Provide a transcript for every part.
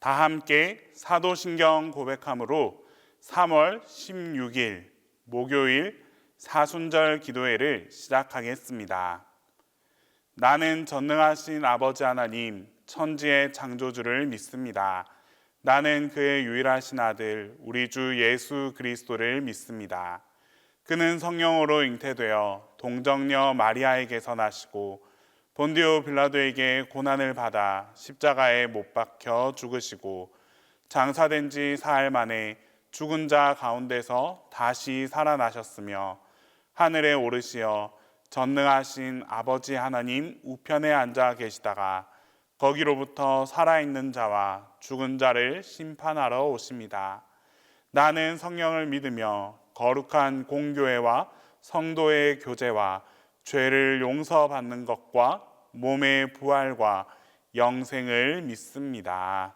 다 함께 사도신경 고백함으로 3월 16일 목요일 사순절 기도회를 시작하겠습니다. 나는 전능하신 아버지 하나님, 천지의 창조주를 믿습니다. 나는 그의 유일하신 아들, 우리 주 예수 그리스도를 믿습니다. 그는 성령으로 잉태되어 동정녀 마리아에게서 나시고 본디오 빌라도에게 고난을 받아 십자가에 못 박혀 죽으시고 장사된 지 사흘 만에 죽은 자 가운데서 다시 살아나셨으며 하늘에 오르시어 전능하신 아버지 하나님 우편에 앉아 계시다가 거기로부터 살아있는 자와 죽은 자를 심판하러 오십니다. 나는 성령을 믿으며 거룩한 공교회와 성도의 교제와 죄를 용서받는 것과 몸의 부활과 영생을 믿습니다.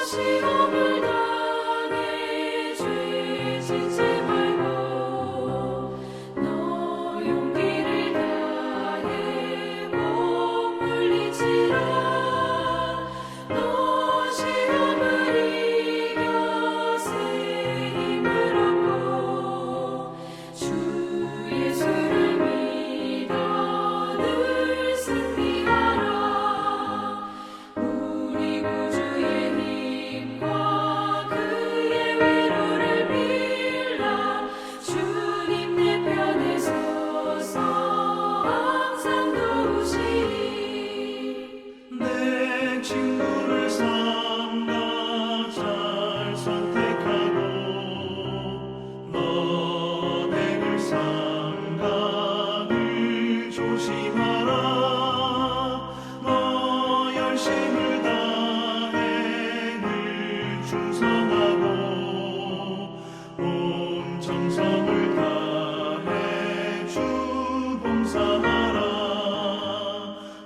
시험을 당해 죄 짓지 말고 너 용기를 다해 몸 물리치라. 너 시험을 이겨 새 힘을 얻고 주 예수를 믿어 늘 승리하라. 우리 구주의 힘과 그의 위로를 빌라. 주님 내 편에 서서 항상 도우시리. 내 친구를 삼가 잘 선택하고 너를 삼가 늘 조심하라. 너 열심을 다해 늘 충성하고 온 정성을 다해 주 봉사하라.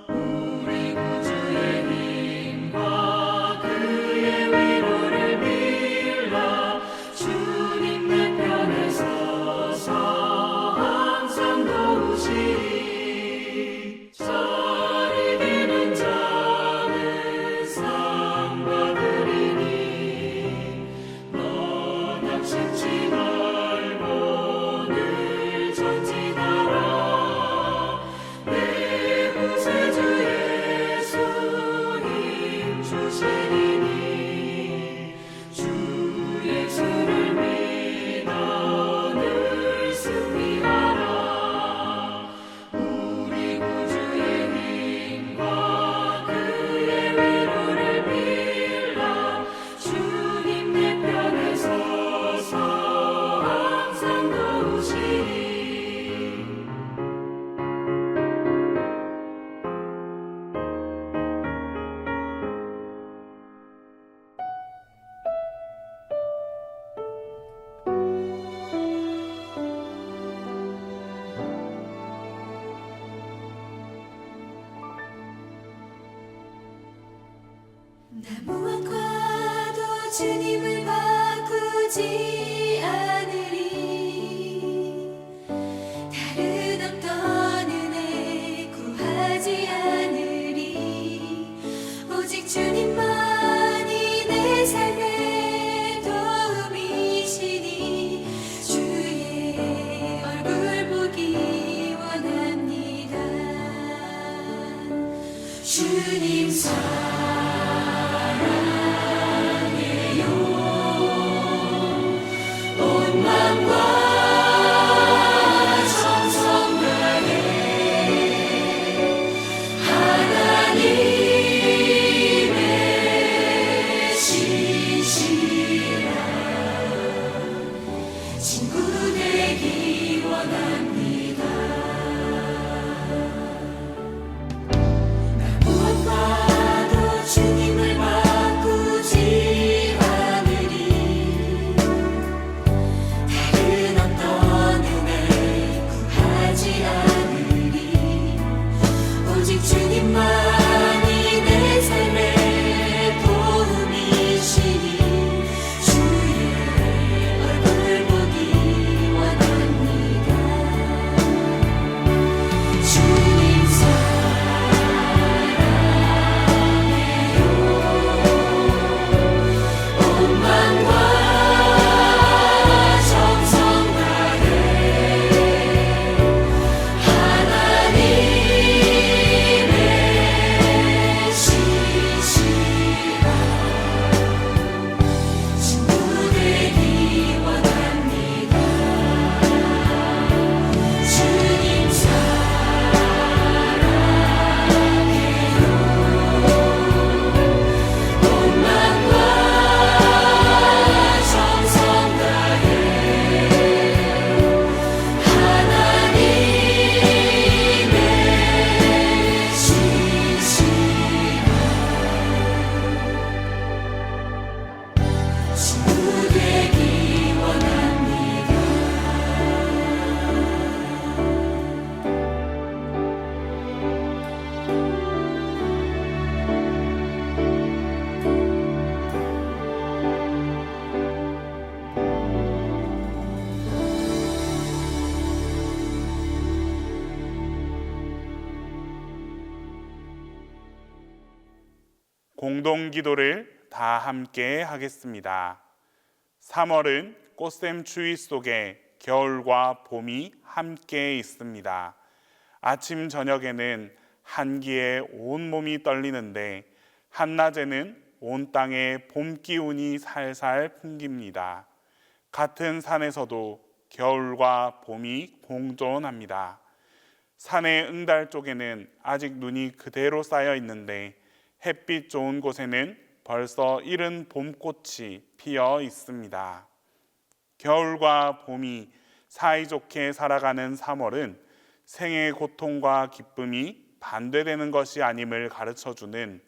우리 구주의 힘과 그의 위로를 빌라. 주님 내 편에 서서 항상 도우시리. 잘 이기는 자는 상 받으리니 너 낙심치 말고 늘 전진하라. 내 구세주 예수 힘 주시리니 주 예수를 믿어 늘 승리하라. 우리 구주의 힘과 그의 위로를 빌라. 주님 내 편에 서서 항상 도우시리. 나 무엇과도 주님을 바꾸지 않으리. 다른 어떤 은혜 구하지 않으리. 오직 주님만이 내 삶의 도움이시니 주의 얼굴 보기 원합니다. 주님 사랑해요. 온 마음과 정성 다해 하나님의 신실한 친구 되기 원합니다. 나 무엇과도 주님을 바꾸지 않으리. 다른 어떤 은혜 구하지 않으리. 오직 주님만이 내 삶의 도움이시 공동 기도를 다 함께 하겠습니다. 3월은 꽃샘 추위 속에 겨울과 봄이 함께 있습니다. 아침 저녁에는 한기에 온몸이 떨리는데 한낮에는 온 땅에 봄 기운이 살살 풍깁니다. 같은 산에서도 겨울과 봄이 공존합니다. 산의 응달 쪽에는 아직 눈이 그대로 쌓여 있는데 햇빛 좋은 곳에는 벌써 이른 봄꽃이 피어 있습니다. 겨울과 봄이 사이좋게 살아가는 3월은 생의 고통과 기쁨이 반대되는 것이 아님을 가르쳐주는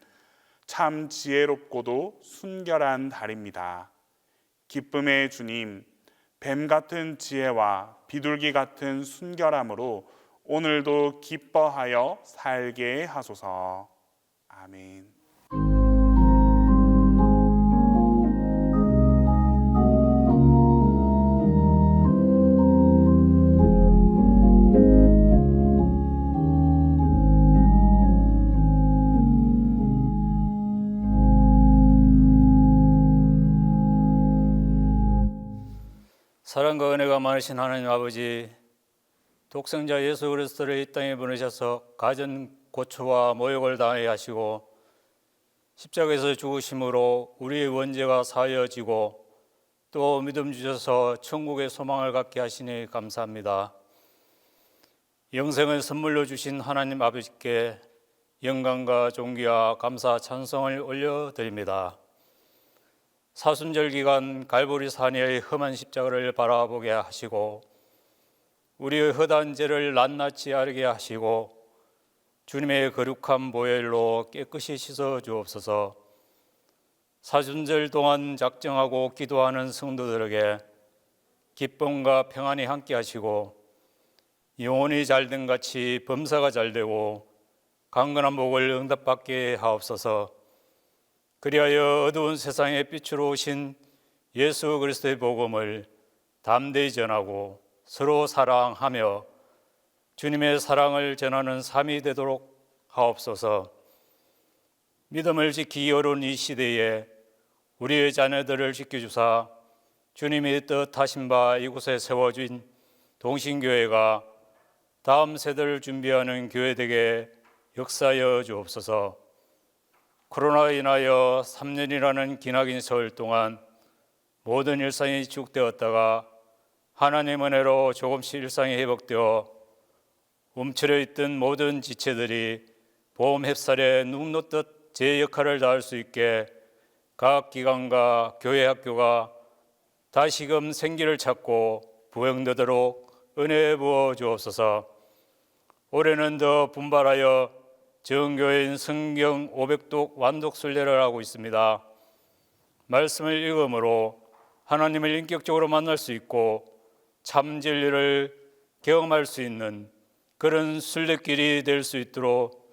참 지혜롭고도 순결한 달입니다. 기쁨의 주님, 뱀 같은 지혜와 비둘기 같은 순결함으로 오늘도 기뻐하여 살게 하소서. 아멘. 사랑과 은혜가 많으신 하나님 아버지, 독생자 예수 그리스도를 이 땅에 보내셔서 가진 고초와 모욕을 당하게 하시고 십자가에서 죽으심으로 우리의 원죄가 사하여지고 또 믿음 주셔서 천국의 소망을 갖게 하시니 감사합니다. 영생을 선물로 주신 하나님 아버지께 영광과 존귀와 감사 찬송을 올려드립니다. 사순절 기간 갈보리 산의 험한 십자가를 바라보게 하시고 우리의 허다한 죄를 낱낱이 알게 하시고 주님의 거룩한 보혈로 깨끗이 씻어 주옵소서. 사순절 동안 작정하고 기도하는 성도들에게 기쁨과 평안이 함께 하시고 영혼이 잘된 같이 범사가 잘되고 강건한 복을 응답받게 하옵소서. 그리하여 어두운 세상의 빛으로 오신 예수 그리스도의 복음을 담대히 전하고 서로 사랑하며 주님의 사랑을 전하는 삶이 되도록 하옵소서. 믿음을 지키기 어려운 이 시대에 우리의 자녀들을 지켜주사 주님이 뜻하신 바 이곳에 세워진 동신교회가 다음 세대를 준비하는 교회되게 역사하여 주옵소서. 코로나로 인하여 3년이라는 기나긴 세월 동안 모든 일상이 지속되었다가 하나님 은혜로 조금씩 일상이 회복되어 움츠려 있던 모든 지체들이 봄 햇살에 눈 녹듯 제 역할을 다할 수 있게 각 기관과 교회 학교가 다시금 생기를 찾고 부흥되도록 은혜 부어 주옵소서. 올해는 더 분발하여 정교인 성경 500독 완독 순례를 하고 있습니다. 말씀을 읽음으로 하나님을 인격적으로 만날 수 있고 참 진리를 경험할 수 있는 그런 순례길이 될 수 있도록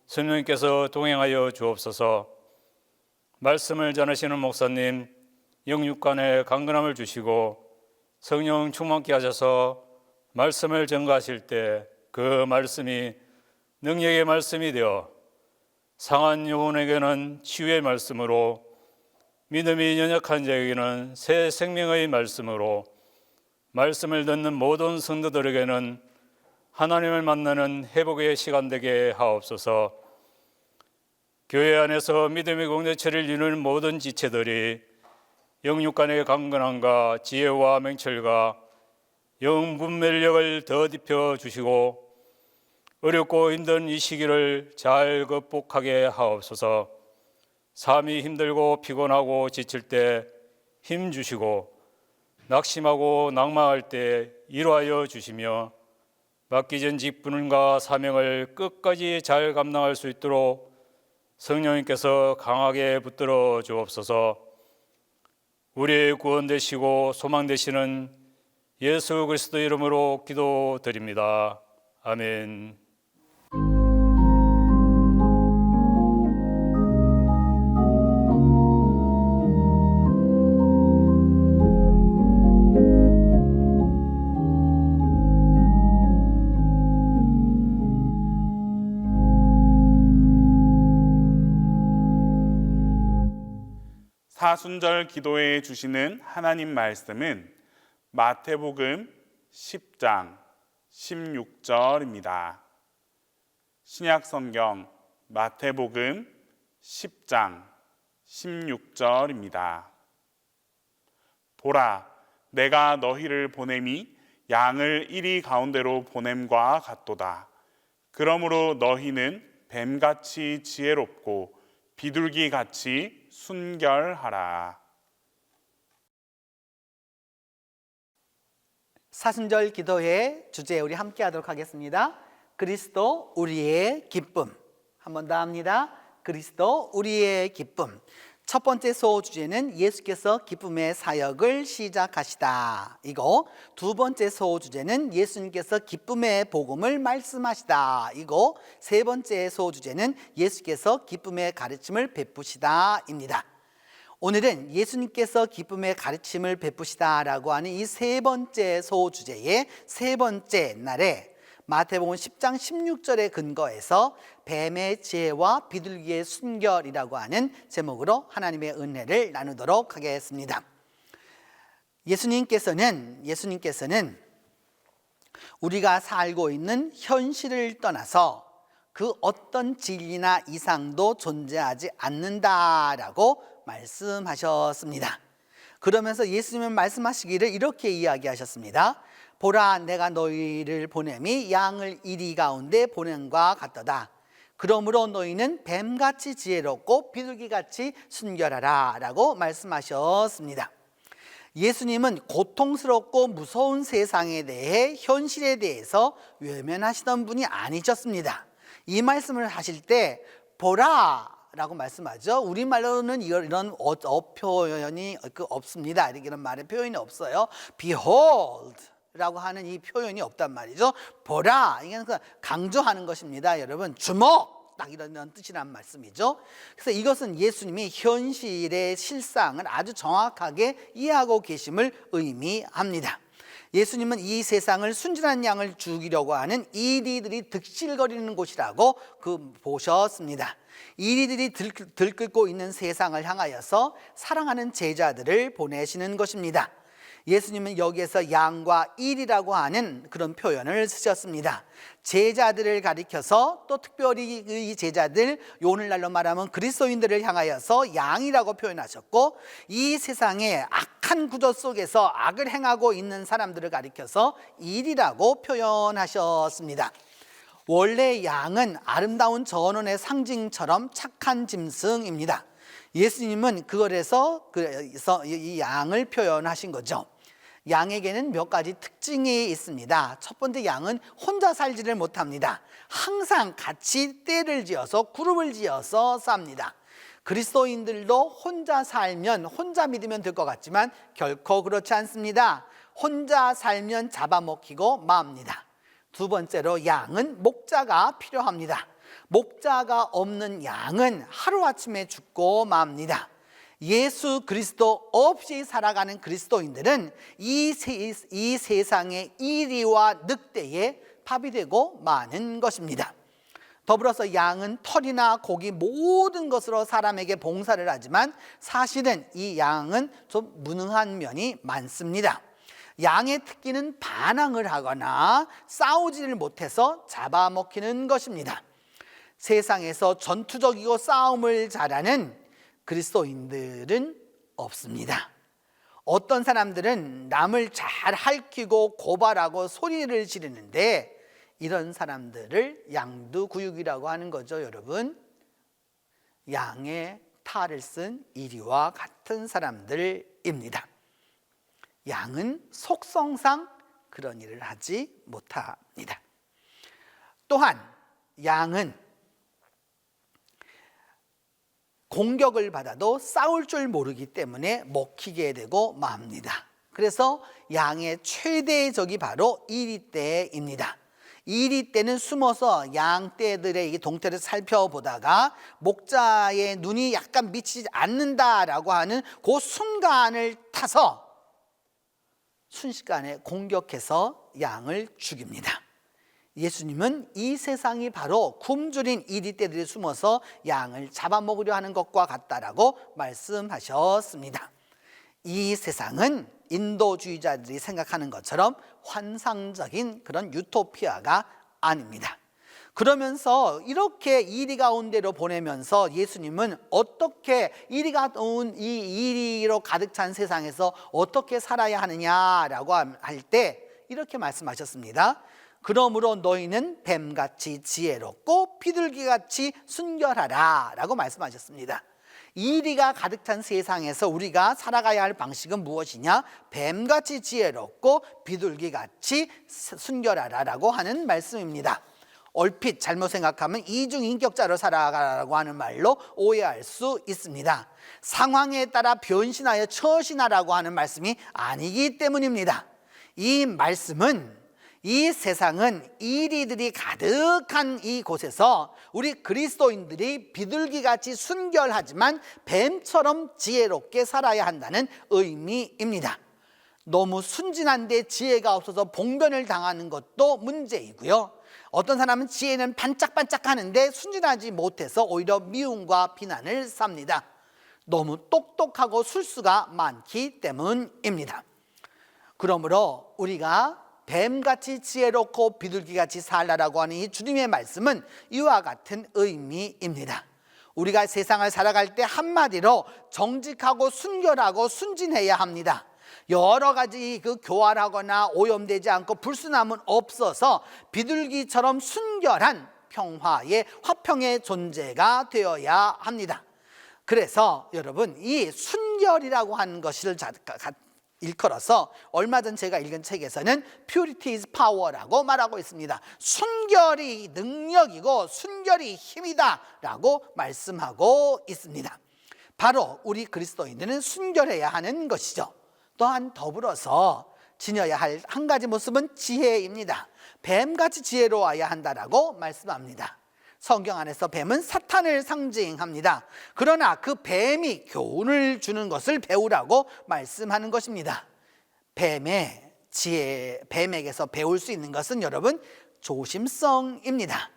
성령님께서 동행하여 주옵소서. 말씀을 전하시는 목사님 영육간에 강건함을 주시고 성령 충만케 하셔서 말씀을 전가하실 때 그 말씀이 능력의 말씀이 되어 상한 영혼에게는 치유의 말씀으로 믿음이 연약한 자에게는 새 생명의 말씀으로 말씀을 듣는 모든 성도들에게는 하나님을 만나는 회복의 시간 되게 하옵소서. 교회 안에서 믿음의 공동체를 이루는 모든 지체들이 영육간의 강건함과 지혜와 명철과 영 분별력을 더 입혀 주시고 어렵고 힘든 이 시기를 잘 극복하게 하옵소서. 삶이 힘들고 피곤하고 지칠 때 힘 주시고 낙심하고 낭망할 때 위로하여 주시며 맡기진 직분과 사명을 끝까지 잘 감당할 수 있도록 성령님께서 강하게 붙들어 주옵소서. 우리의 구원 되시고 소망 되시는 예수 그리스도 이름으로 기도드립니다. 아멘. 사순절 기도에 주시는 하나님 말씀은 마태복음 10장 16절입니다. 신약성경 마태복음 10장 16절입니다. 보라, 내가 너희를 보냄이 양을 이리 가운데로 보냄과 같도다. 그러므로 너희는 뱀같이 지혜롭고 비둘기같이 순결하라. 사순절 기도회 주제 우리 함께 하도록 하겠습니다. 그리스도 우리의 기쁨. 한 번 더 합니다. 그리스도 우리의 기쁨. 첫 번째 소주제는 예수께서 기쁨의 사역을 시작하시다. 이거. 두 번째 소주제는 예수님께서 기쁨의 복음을 말씀하시다. 이거. 세 번째 소주제는 예수께서 기쁨의 가르침을 베푸시다입니다. 오늘은 예수님께서 기쁨의 가르침을 베푸시다라고 하는 이 세 번째 소주제의 세 번째 날에 마태복음 10장 16절에 근거해서 뱀의 지혜와 비둘기의 순결이라고 하는 제목으로 하나님의 은혜를 나누도록 하겠습니다. 예수님께서는 우리가 살고 있는 현실을 떠나서 그 어떤 진리나 이상도 존재하지 않는다라고 말씀하셨습니다. 그러면서 예수님은 말씀하시기를 이렇게 이야기하셨습니다. 보라, 내가 너희를 보냄이 양을 이리 가운데 보냄과 같도다. 그러므로 너희는 뱀같이 지혜롭고 비둘기같이 순결하라 라고 말씀하셨습니다. 예수님은 고통스럽고 무서운 세상에 대해 현실에 대해서 외면하시던 분이 아니셨습니다. 이 말씀을 하실 때 보라 라고 말씀하죠. 우리말로는 이런 표현이 없습니다. 이런 말의 표현이 없어요. Behold 라고 하는 이 표현이 없단 말이죠. 보라, 이게 강조하는 것입니다. 여러분, 주목! 딱 이런 뜻이란 말씀이죠. 그래서 이것은 예수님이 현실의 실상을 아주 정확하게 이해하고 계심을 의미합니다. 예수님은 이 세상을 순진한 양을 죽이려고 하는 이리들이 득실거리는 곳이라고 보셨습니다. 이리들이 들끓고 있는 세상을 향하여서 사랑하는 제자들을 보내시는 것입니다. 예수님은 여기에서 양과 일이라고 하는 그런 표현을 쓰셨습니다. 제자들을 가리켜서 또 특별히 이 제자들, 오늘날로 말하면 그리스도인들을 향하여서 양이라고 표현하셨고, 이 세상의 악한 구조 속에서 악을 행하고 있는 사람들을 가리켜서 일이라고 표현하셨습니다. 원래 양은 아름다운 전원의 상징처럼 착한 짐승입니다. 예수님은 그거에서 이 양을 표현하신 거죠. 양에게는 몇 가지 특징이 있습니다. 첫 번째, 양은 혼자 살지를 못합니다. 항상 같이 떼를 지어서 그룹을 지어서 삽니다. 그리스도인들도 혼자 살면, 혼자 믿으면 될 것 같지만 결코 그렇지 않습니다. 혼자 살면 잡아먹히고 맙니다. 두 번째로, 양은 목자가 필요합니다. 목자가 없는 양은 하루아침에 죽고 맙니다. 예수 그리스도 없이 살아가는 그리스도인들은 이 세상의 이리와 늑대에 밥이 되고 마는 것입니다. 더불어서 양은 털이나 고기 모든 것으로 사람에게 봉사를 하지만 사실은 이 양은 좀 무능한 면이 많습니다. 양의 특기는 반항을 하거나 싸우지를 못해서 잡아먹히는 것입니다. 세상에서 전투적이고 싸움을 잘하는 그리스도인들은 없습니다. 어떤 사람들은 남을 잘 핥히고 고발하고 소리를 지르는데, 이런 사람들을 양두구육이라고 하는 거죠. 여러분, 양의 탈을 쓴 이리와 같은 사람들입니다. 양은 속성상 그런 일을 하지 못합니다. 또한 양은 공격을 받아도 싸울 줄 모르기 때문에 먹히게 되고 맙니다. 그래서 양의 최대의 적이 바로 이리떼입니다. 이리떼는 숨어서 양떼들의 이 동태를 살펴보다가 목자의 눈이 약간 미치지 않는다라고 하는 그 순간을 타서 순식간에 공격해서 양을 죽입니다. 예수님은 이 세상이 바로 굶주린 이리떼들이 숨어서 양을 잡아먹으려 하는 것과 같다라고 말씀하셨습니다. 이 세상은 인도주의자들이 생각하는 것처럼 환상적인 그런 유토피아가 아닙니다. 그러면서 이렇게 이리 가운데로 보내면서 예수님은 어떻게 이리로 가득 찬 세상에서 어떻게 살아야 하느냐라고 할 때 이렇게 말씀하셨습니다. 그러므로 너희는 뱀같이 지혜롭고 비둘기같이 순결하라 라고 말씀하셨습니다. 이리가 가득 찬 세상에서 우리가 살아가야 할 방식은 무엇이냐? 뱀같이 지혜롭고 비둘기같이 순결하라 라고 하는 말씀입니다. 얼핏 잘못 생각하면 이중인격자로 살아가라고 하는 말로 오해할 수 있습니다. 상황에 따라 변신하여 처신하라고 하는 말씀이 아니기 때문입니다. 이 말씀은 이 세상은 이리들이 가득한 이곳에서 우리 그리스도인들이 비둘기같이 순결하지만 뱀처럼 지혜롭게 살아야 한다는 의미입니다. 너무 순진한데 지혜가 없어서 봉변을 당하는 것도 문제이고요. 어떤 사람은 지혜는 반짝반짝하는데 순진하지 못해서 오히려 미움과 비난을 삽니다. 너무 똑똑하고 술수가 많기 때문입니다. 그러므로 우리가 뱀같이 지혜롭고 비둘기같이 살라라고 하는 이 주님의 말씀은 이와 같은 의미입니다. 우리가 세상을 살아갈 때 한마디로 정직하고 순결하고 순진해야 합니다. 여러 가지 교활하거나 오염되지 않고 불순함은 없어서 비둘기처럼 순결한 평화의 화평의 존재가 되어야 합니다. 그래서 여러분 이 순결이라고 하는 것을 일컬어서 얼마 전 제가 읽은 책에서는 Purity is power라고 말하고 있습니다. 순결이 능력이고 순결이 힘이다 라고 말씀하고 있습니다. 바로 우리 그리스도인들은 순결해야 하는 것이죠. 또한 더불어서 지녀야 할 한 가지 모습은 지혜입니다. 뱀같이 지혜로워야 한다라고 말씀합니다. 성경 안에서 뱀은 사탄을 상징합니다. 그러나 그 뱀이 교훈을 주는 것을 배우라고 말씀하는 것입니다. 뱀에게서 배울 수 있는 것은 여러분 조심성입니다.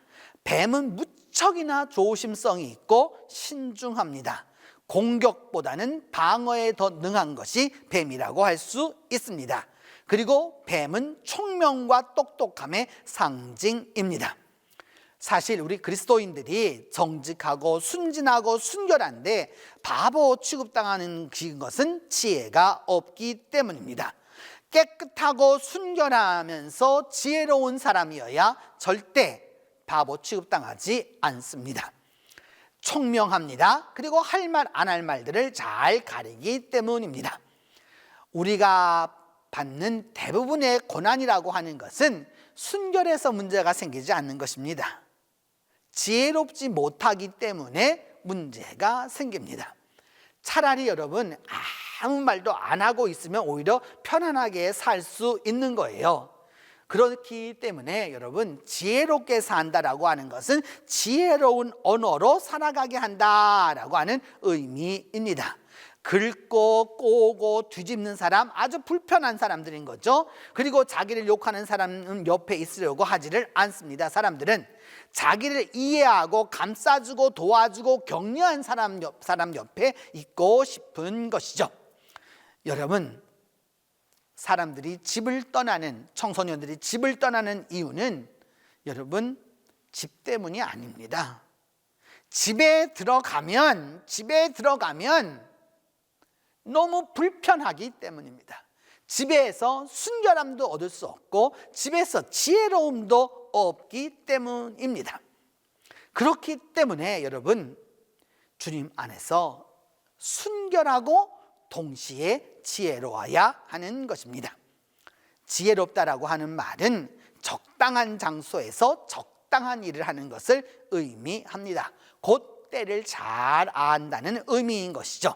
뱀은 무척이나 조심성이 있고 신중합니다. 공격보다는 방어에 더 능한 것이 뱀이라고 할 수 있습니다. 그리고 뱀은 총명과 똑똑함의 상징입니다. 사실 우리 그리스도인들이 정직하고 순진하고 순결한데 바보 취급당하는 것은 지혜가 없기 때문입니다. 깨끗하고 순결하면서 지혜로운 사람이어야 절대 바보 취급당하지 않습니다. 총명합니다. 그리고 할 말 안 할 말들을 잘 가리기 때문입니다. 우리가 받는 대부분의 고난이라고 하는 것은 순결해서 문제가 생기지 않는 것입니다. 지혜롭지 못하기 때문에 문제가 생깁니다. 차라리 여러분 아무 말도 안 하고 있으면 오히려 편안하게 살 수 있는 거예요. 그렇기 때문에 여러분 지혜롭게 산다라고 하는 것은 지혜로운 언어로 살아가게 한다라고 하는 의미입니다. 긁고 꼬고 뒤집는 사람 아주 불편한 사람들인 거죠. 그리고 자기를 욕하는 사람은 옆에 있으려고 하지를 않습니다. 사람들은 자기를 이해하고 감싸주고 도와주고 격려한 사람 옆에 있고 싶은 것이죠. 여러분 사람들이 집을 떠나는 청소년들이 집을 떠나는 이유는 여러분 집 때문이 아닙니다. 집에 들어가면 너무 불편하기 때문입니다. 집에서 순결함도 얻을 수 없고 집에서 지혜로움도 없기 때문입니다. 그렇기 때문에 여러분 주님 안에서 순결하고 동시에 지혜로워야 하는 것입니다. 지혜롭다라고 하는 말은 적당한 장소에서 적당한 일을 하는 것을 의미합니다. 곧 때를 잘 안다는 의미인 것이죠.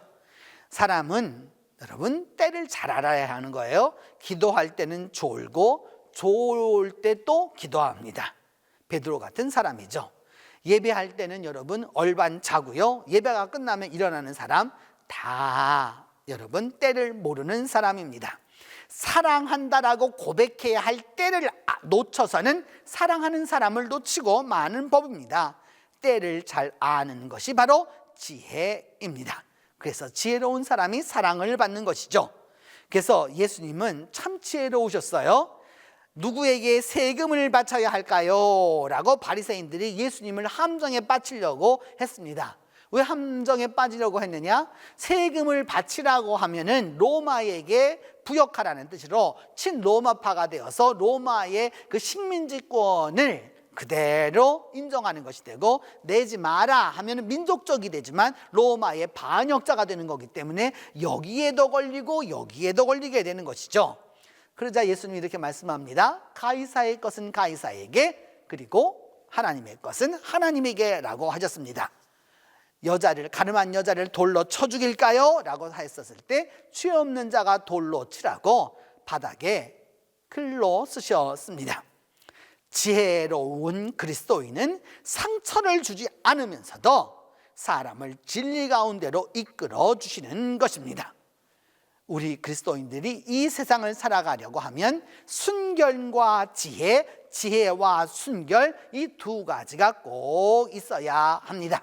사람은 여러분 때를 잘 알아야 하는 거예요. 기도할 때는 졸고 좋을 때 또 기도합니다. 베드로 같은 사람이죠. 예배할 때는 여러분 얼반 자고요. 예배가 끝나면 일어나는 사람 다 여러분 때를 모르는 사람입니다. 사랑한다라고 고백해야 할 때를 놓쳐서는 사랑하는 사람을 놓치고 마는 법입니다. 때를 잘 아는 것이 바로 지혜입니다. 그래서 지혜로운 사람이 사랑을 받는 것이죠. 그래서 예수님은 참 지혜로우셨어요. 누구에게 세금을 바쳐야 할까요? 라고 바리새인들이 예수님을 함정에 빠뜨리려고 했습니다. 왜 함정에 빠지려고 했느냐? 세금을 바치라고 하면은 로마에게 부역하라는 뜻으로 친로마파가 되어서 로마의 그 식민지권을 그대로 인정하는 것이 되고, 내지 마라 하면 민족적이 되지만 로마의 반역자가 되는 거기 때문에 여기에도 걸리고 여기에도 걸리게 되는 것이죠. 그러자 예수님이 이렇게 말씀합니다. 가이사의 것은 가이사에게, 그리고 하나님의 것은 하나님에게 라고 하셨습니다. 가늠한 여자를 돌로 쳐 죽일까요? 라고 했었을 때 죄 없는 자가 돌로 치라고 바닥에 글로 쓰셨습니다. 지혜로운 그리스도인은 상처를 주지 않으면서도 사람을 진리 가운데로 이끌어 주시는 것입니다. 우리 그리스도인들이 이 세상을 살아가려고 하면 순결과 지혜, 지혜와 순결, 이 두 가지가 꼭 있어야 합니다.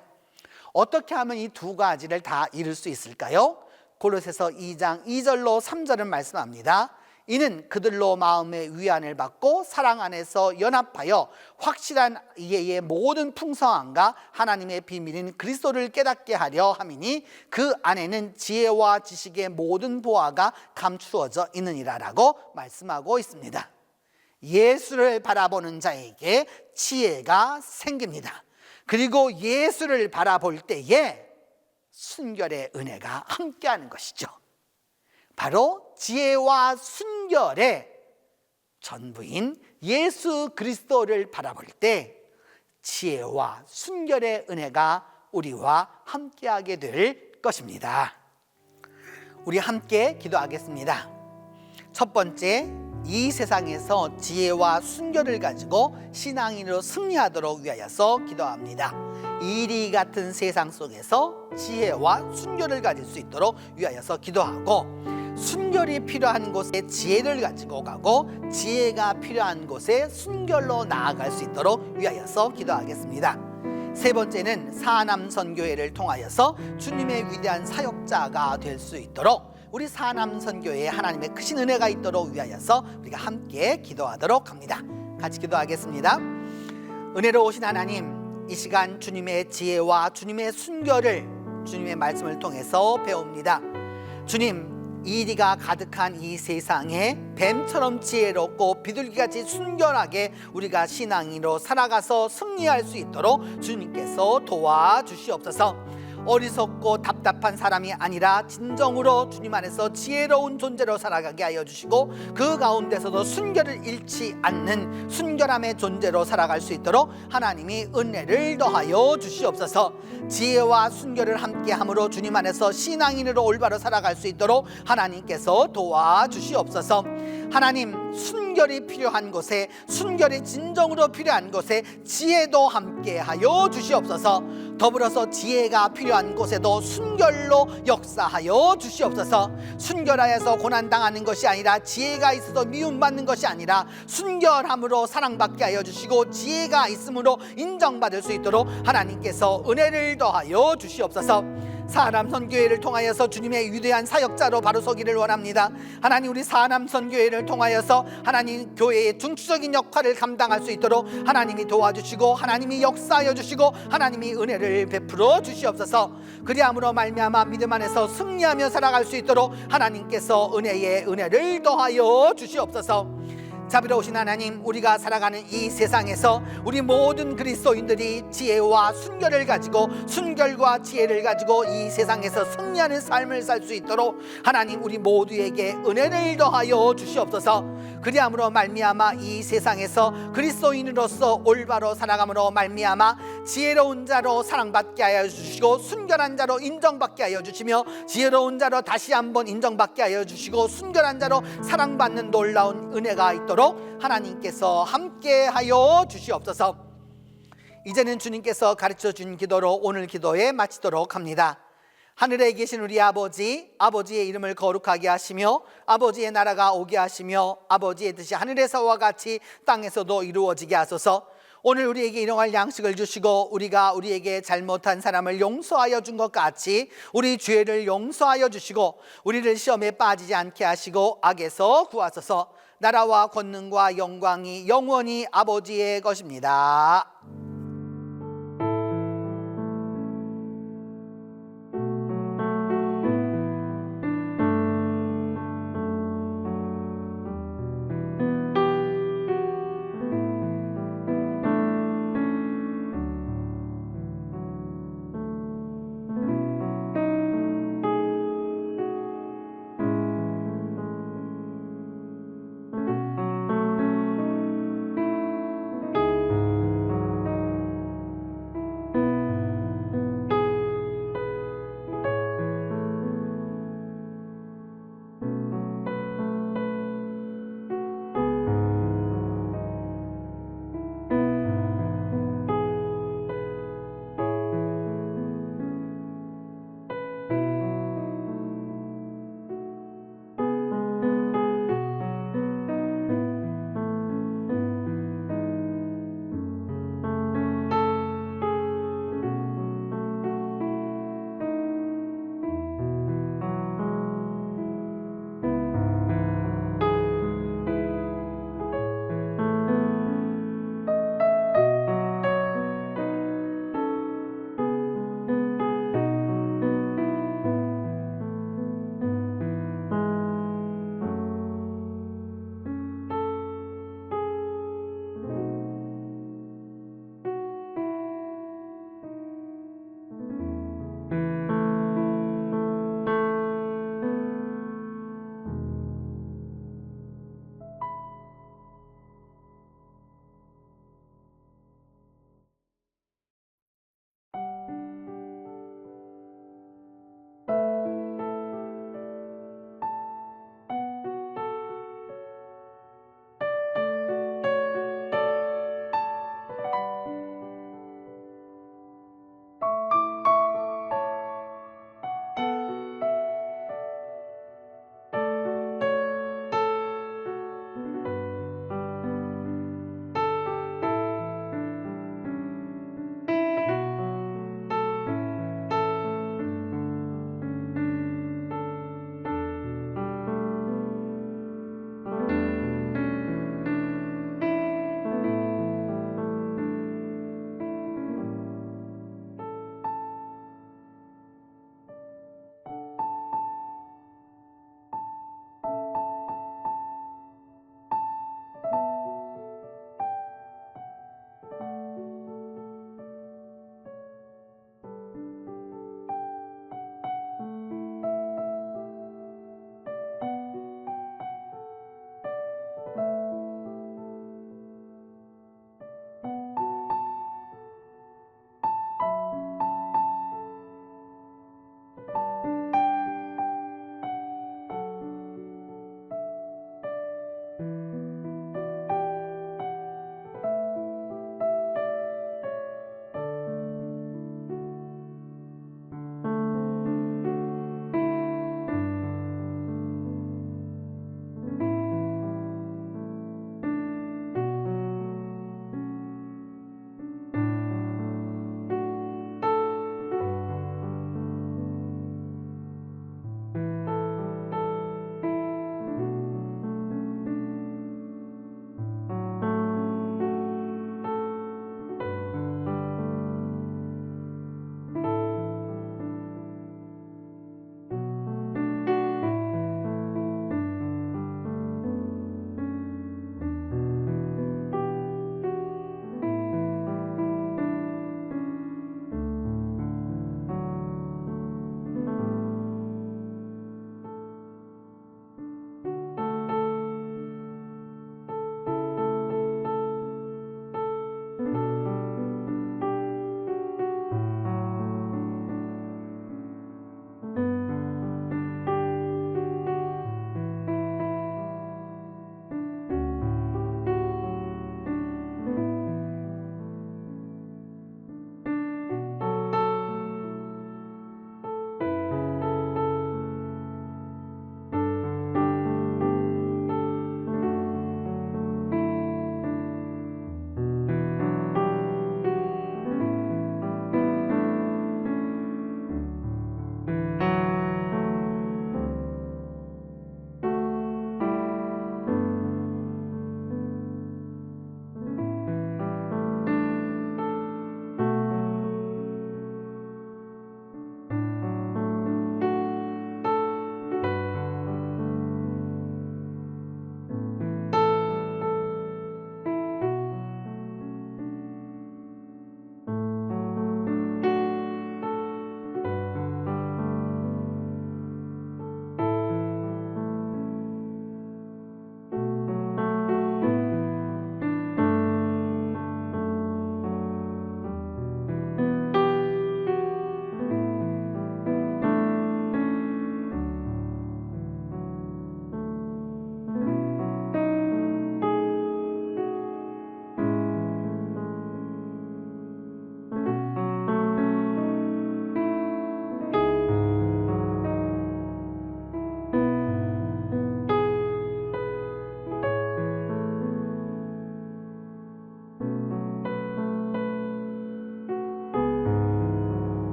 어떻게 하면 이 두 가지를 다 이룰 수 있을까요? 골로새서 2장 2절로 3절은 말씀합니다. 이는 그들로 마음의 위안을 받고 사랑 안에서 연합하여 확실한 이해의 모든 풍성함과 하나님의 비밀인 그리스도를 깨닫게 하려 함이니 그 안에는 지혜와 지식의 모든 보화가 감추어져 있느니라 라고 말씀하고 있습니다. 예수를 바라보는 자에게 지혜가 생깁니다. 그리고 예수를 바라볼 때에 순결의 은혜가 함께하는 것이죠. 바로 지혜와 순결의 전부인 예수 그리스도를 바라볼 때 지혜와 순결의 은혜가 우리와 함께하게 될 것입니다. 우리 함께 기도하겠습니다. 첫 번째, 이 세상에서 지혜와 순결을 가지고 신앙인으로 승리하도록 위하여서 기도합니다. 이리 같은 세상 속에서 지혜와 순결을 가질 수 있도록 위하여서 기도하고, 순결이 필요한 곳에 지혜를 가지고 가고 지혜가 필요한 곳에 순결로 나아갈 수 있도록 위하여서 기도하겠습니다. 세 번째는 사남선교회를 통하여서 주님의 위대한 사역자가 될 수 있도록 우리 사남선교회에 하나님의 크신 은혜가 있도록 위하여서 우리가 함께 기도하도록 합니다. 같이 기도하겠습니다. 은혜로우신 하나님, 이 시간 주님의 지혜와 주님의 순결을 주님의 말씀을 통해서 배웁니다. 주님, 이리가 가득한 이 세상에 뱀처럼 지혜롭고 비둘기같이 순결하게 우리가 신앙인으로 살아가서 승리할 수 있도록 주님께서 도와주시옵소서. 어리석고 답답한 사람이 아니라 진정으로 주님 안에서 지혜로운 존재로 살아가게 하여 주시고, 그 가운데서도 순결을 잃지 않는 순결함의 존재로 살아갈 수 있도록 하나님이 은혜를 더하여 주시옵소서. 지혜와 순결을 함께함으로 주님 안에서 신앙인으로 올바로 살아갈 수 있도록 하나님께서 도와주시옵소서. 하나님, 순결이 필요한 곳에, 순결이 진정으로 필요한 곳에 지혜도 함께하여 주시옵소서. 더불어서 지혜가 필요한 곳에도 순결로 역사하여 주시옵소서. 순결하여서 고난당하는 것이 아니라, 지혜가 있어서 미움받는 것이 아니라 순결함으로 사랑받게 하여 주시고 지혜가 있음으로 인정받을 수 있도록 하나님께서 은혜를 더하여 주시옵소서. 사남선교회를 통하여서 주님의 위대한 사역자로 바로 서기를 원합니다. 하나님, 우리 사남선교회를 통하여서 하나님 교회의 중추적인 역할을 감당할 수 있도록 하나님이 도와주시고 하나님이 역사하여 주시고 하나님이 은혜를 베풀어 주시옵소서. 그리함으로 말미암아 믿음 안에서 승리하며 살아갈 수 있도록 하나님께서 은혜를 더하여 주시옵소서. 자비로우신 하나님, 우리가 살아가는 이 세상에서 우리 모든 그리스도인들이 지혜와 순결을 가지고, 순결과 지혜를 가지고 이 세상에서 승리하는 삶을 살 수 있도록 하나님, 우리 모두에게 은혜를 더하여 주시옵소서. 그리함으로 말미암아 이 세상에서 그리스도인으로서 올바로 살아감으로 말미암아 지혜로운 자로 사랑받게 하여 주시고, 순결한 자로 인정받게 하여 주시며, 지혜로운 자로 다시 한번 인정받게 하여 주시고, 순결한 자로 사랑받는 놀라운 은혜가 있도록 하나님께서 함께 하여 주시옵소서. 이제는 주님께서 가르쳐 준 기도로 오늘 기도에 마치도록 합니다. 하늘에 계신 우리 아버지, 아버지의 이름을 거룩하게 하시며 아버지의 나라가 오게 하시며 아버지의 뜻이 하늘에서와 같이 땅에서도 이루어지게 하소서. 오늘 우리에게 일용할 양식을 주시고 우리가 우리에게 잘못한 사람을 용서하여 준 것 같이 우리 죄를 용서하여 주시고 우리를 시험에 빠지지 않게 하시고 악에서 구하소서. 나라와 권능과 영광이 영원히 아버지의 것입니다.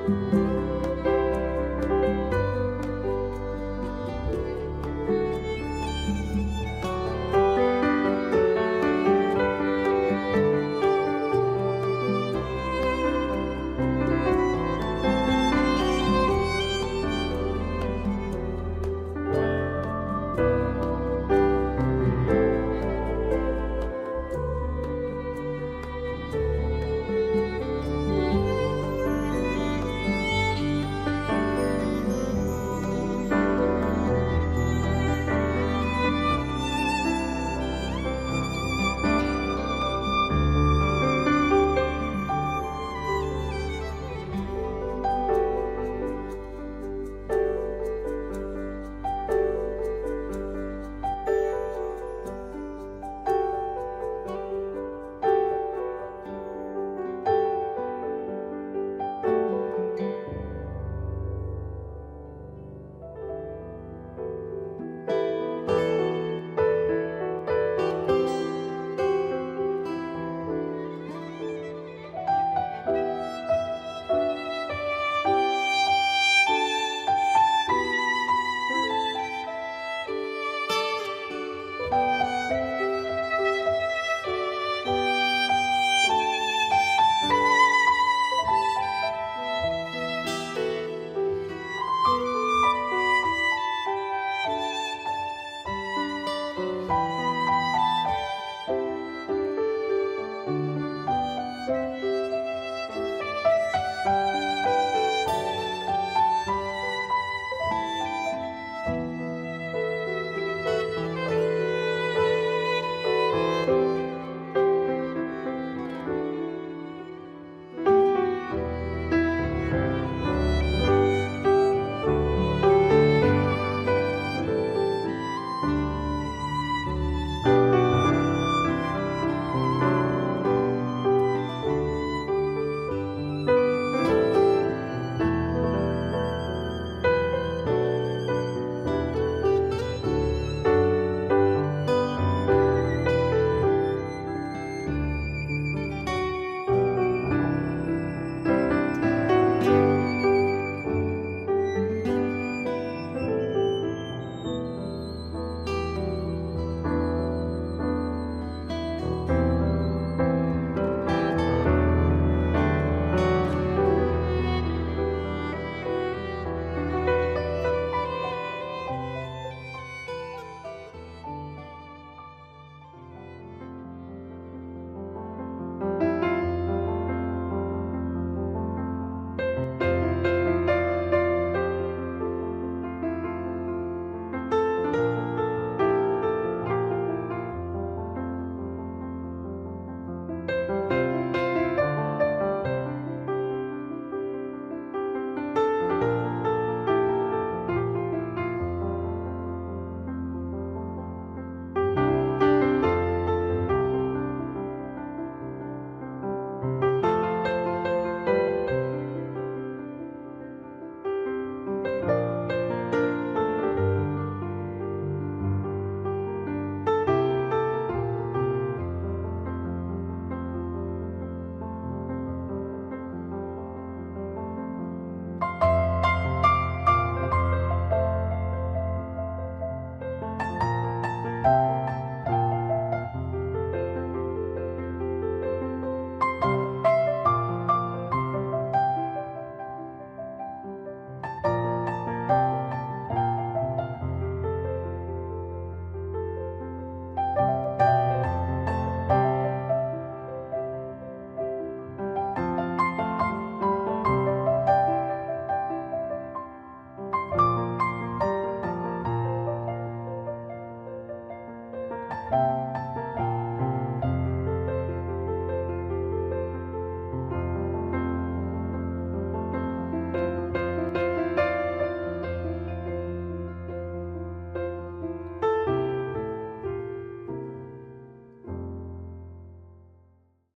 주